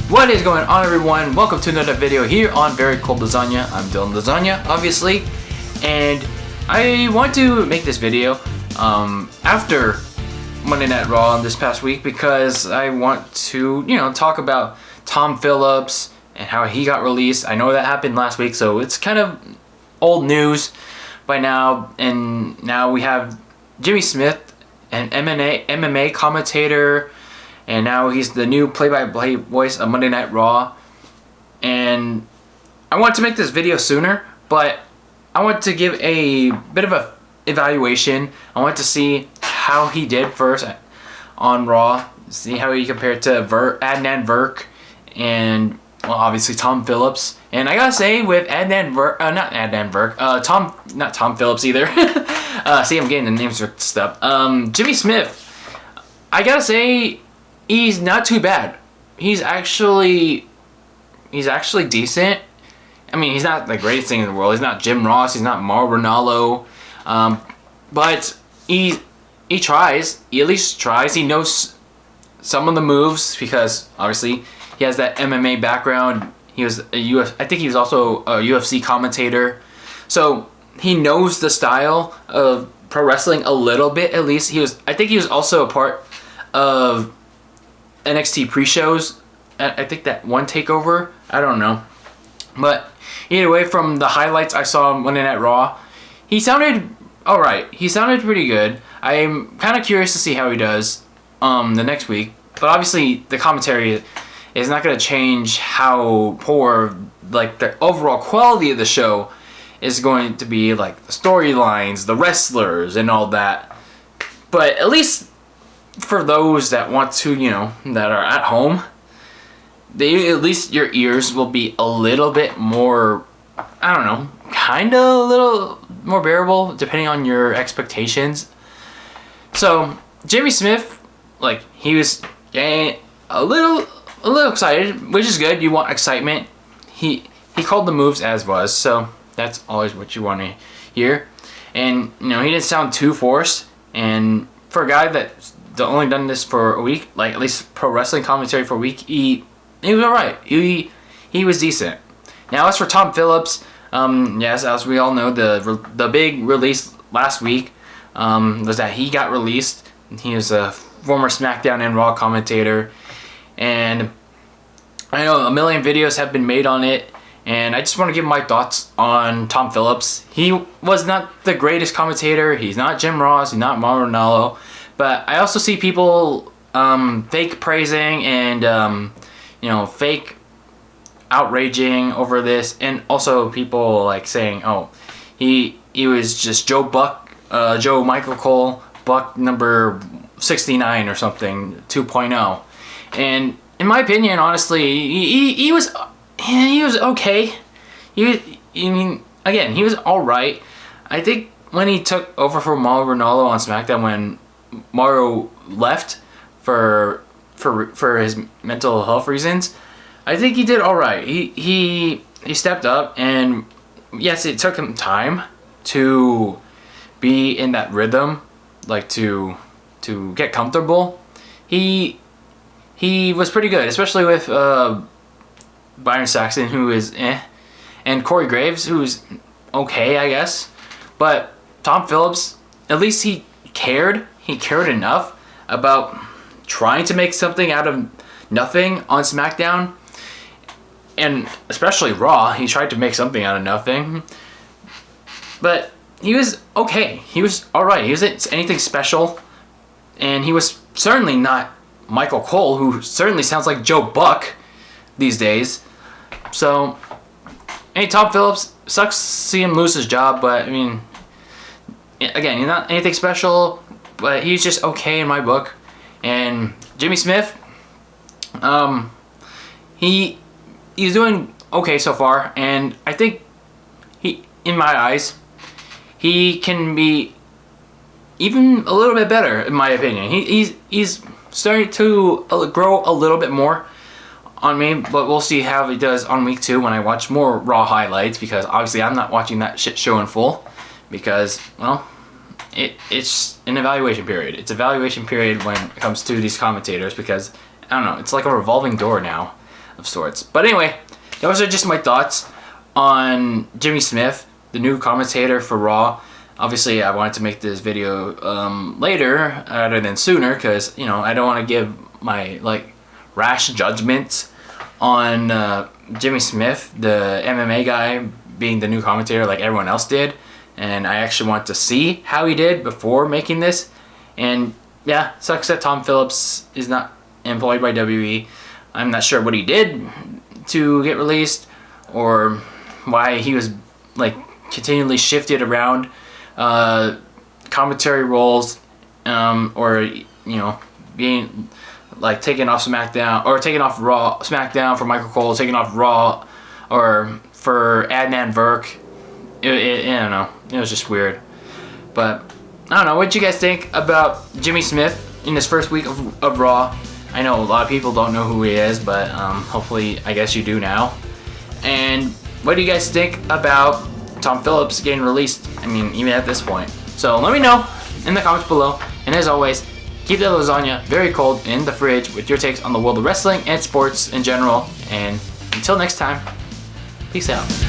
What is going on, everyone? Welcome to another video here on Very Cold Lasagna. I'm DylanLasagna, obviously, and I want to make this video after Monday Night Raw this past week because I want to, talk about Tom Phillips and how he got released. I know that happened last week, so it's kind of old news by now, and now we have Jimmy Smith, an MMA commentator, and now he's the new play-by-play voice of Monday Night Raw. And I want to make this video sooner, but I want to give a bit of a evaluation. I want to see how he did first on Raw, see how he compared to Adnan Virk, and well, obviously Tom Phillips. And I gotta say, with Adnan Virk, not Tom Phillips either. See, I'm getting the names mixed up. Jimmy Smith, I gotta say, he's not too bad. He's actually decent. I mean, he's not the greatest thing in the world. He's not Jim Ross. He's not Mauro Ranallo. But he tries. He at least tries. He knows some of the moves because obviously he has that MMA background. He was I think he was also a UFC commentator. So he knows the style of pro wrestling a little bit at least. I think he was also a part of NXT pre-shows. I think that one takeover. I don't know. But either way, from the highlights I saw on Monday Night Raw, he sounded alright. He sounded pretty good. I'm kind of curious to see how he does the next week. But obviously, the commentary is not going to change how poor, like, the overall quality of the show is going to be, like, the storylines, the wrestlers, and all that. But at least for those that want to, that are at home, at least your ears will be a little bit more, I don't know, kind of a little more bearable depending on your expectations. So Jimmy Smith, like, he was getting a little excited, which is good. You want excitement. He called the moves as was, so that's always what you want to hear. And he didn't sound too forced. And for a guy that's only done this for a week, like at least pro wrestling commentary for a week, he was alright. He was decent. Now as for Tom Phillips, yes, as we all know, the big release last week was that he got released. He was a former SmackDown and Raw commentator, and I know a million videos have been made on it, and I just want to give my thoughts on Tom Phillips. He was not the greatest commentator. He's not Jim Ross. He's not Mauro Ranallo. But I also see people fake praising and fake outraging over this, and also people like saying, "Oh, he was just Joe Michael Cole, Buck number 69 or something, 2.0." And in my opinion, honestly, he was okay. He was all right. I think when he took over for Mauro Ranallo on SmackDown when Mauro left for his mental health reasons, I think he did all right. He stepped up, and yes, it took him time to be in that rhythm, like to get comfortable. He was pretty good, especially with Byron Saxton, who is and Corey Graves, who's okay, I guess. But Tom Phillips, at least he cared. He cared enough about trying to make something out of nothing on SmackDown, and especially Raw. He tried to make something out of nothing, but he was okay. He was all right. He wasn't anything special, and he was certainly not Michael Cole, who certainly sounds like Joe Buck these days. So, hey, Tom Phillips, sucks to see him lose his job, but I mean, again, he's not anything special, but he's just okay in my book. And Jimmy Smith, he's doing okay so far, and I think in my eyes, he can be even a little bit better, in my opinion. He's starting to grow a little bit more on me, but we'll see how he does on week 2 when I watch more Raw highlights, because obviously I'm not watching that shit show in full because, well, it's an evaluation period. It's evaluation period when it comes to these commentators because, I don't know, it's like a revolving door now. of sorts. But anyway, those are just my thoughts on Jimmy Smith, the new commentator for Raw. Obviously, I wanted to make this video later rather than sooner because, you know, I don't want to give my rash judgments on Jimmy Smith, the MMA guy, being the new commentator like everyone else did. And I actually want to see how he did before making this. And yeah, sucks that Tom Phillips is not employed by WWE. I'm not sure what he did to get released or why he was continually shifted around commentary roles, or, you know, being taken off SmackDown, or taken off Raw, SmackDown for Michael Cole, taken off Raw, or for Adnan Virk. I don't know. It was just weird. But I don't know. What do you guys think about Jimmy Smith in his first week of Raw? I know a lot of people don't know who he is, but hopefully, I guess you do now. And what do you guys think about Tom Phillips getting released? I mean, even at this point. So let me know in the comments below. And as always, keep the lasagna very cold in the fridge with your takes on the world of wrestling and sports in general. And until next time, peace out.